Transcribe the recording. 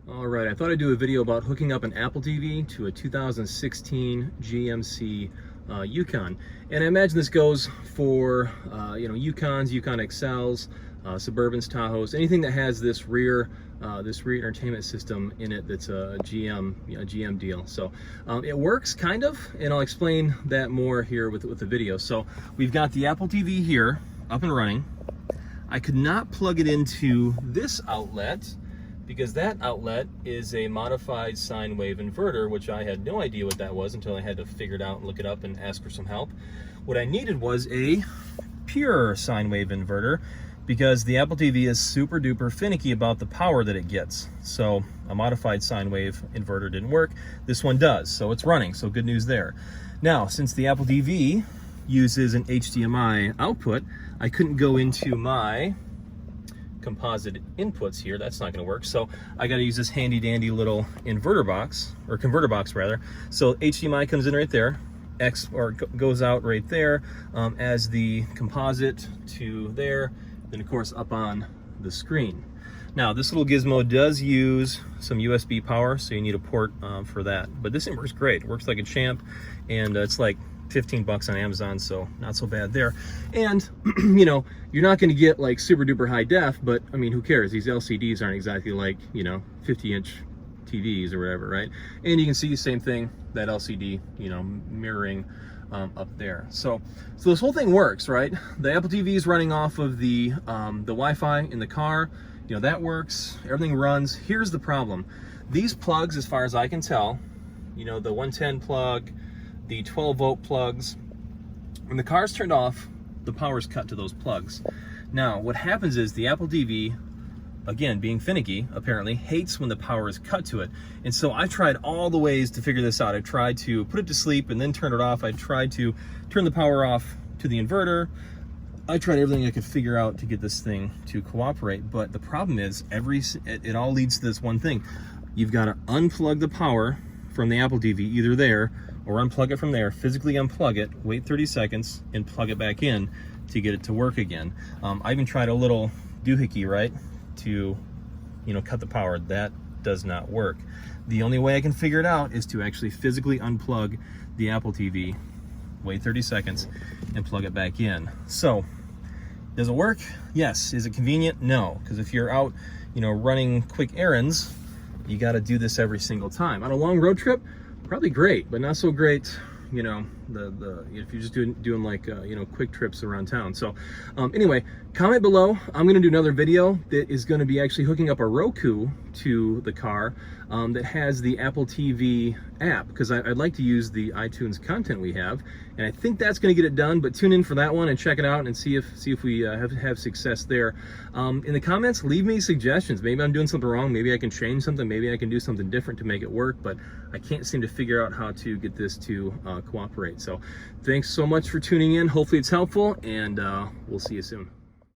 All right, I thought I'd do a video about hooking up an Apple TV to a 2016 GMC Yukon. And I imagine this goes for, Yukons, Yukon XLs, Suburbans, Tahoes, anything that has this rear entertainment system in it that's a GM deal. So it works kind of, and I'll explain that more here with the video. So we've got the Apple TV here up and running. I could not plug it into this outlet because that outlet is a modified sine wave inverter, which I had no idea what that was until I had to figure it out and look it up and ask for some help. What I needed was a pure sine wave inverter because the Apple TV is super duper finicky about the power that it gets. So a modified sine wave inverter didn't work. This one does, so it's running, so good news there. Now, since the Apple TV uses an HDMI output, I couldn't go into my composite inputs here. That's not going to work. So I got to use this handy dandy little inverter box, or converter box rather. So HDMI comes in right there, goes out right there as the composite to there, then of course up on the screen. Now this little gizmo does use some USB power, so you need a port for that. But this thing works great. It works like a champ, and it's like 15 bucks on Amazon, so not so bad there. And you're not going to get like super duper high def, but I mean, who cares? These LCDs aren't exactly like 50-inch TVs or whatever, right? And you can see the same thing, that LCD mirroring up there. So this whole thing works, right? The Apple TV is running off of the Wi-Fi in the car. That works, everything runs. Here's the problem: these plugs, as far as I can tell, the 110 plug, the 12-volt plugs, when the car's turned off, the power's cut to those plugs. Now, what happens is the Apple TV, again, being finicky, apparently, hates when the power is cut to it. And so I tried all the ways to figure this out. I tried to put it to sleep and then turn it off. I tried to turn the power off to the inverter. I tried everything I could figure out to get this thing to cooperate. But the problem is, it all leads to this one thing. You've got to unplug the power from the Apple TV, either there, or unplug it from there, physically unplug it, wait 30 seconds, and plug it back in to get it to work again. I even tried a little doohickey, right, to cut the power. That does not work. The only way I can figure it out is to actually physically unplug the Apple TV, wait 30 seconds, and plug it back in. So, does it work? Yes. Is it convenient? No, because if you're out, running quick errands, you got to do this every single time. On a long road trip, probably great, but not so great, if you're just doing like quick trips around town. So anyway, comment below. I'm going to do another video that is going to be actually hooking up a Roku to the car that has the Apple TV app, because I'd like to use the iTunes content we have, and I think that's going to get it done. But tune in for that one and check it out and see if we have success there. In the comments, leave me suggestions. Maybe I'm doing something wrong. Maybe I can change something. Maybe I can do something different to make it work. But I can't seem to figure out how to get this to cooperate. So thanks so much for tuning in. Hopefully it's helpful, and we'll see you soon.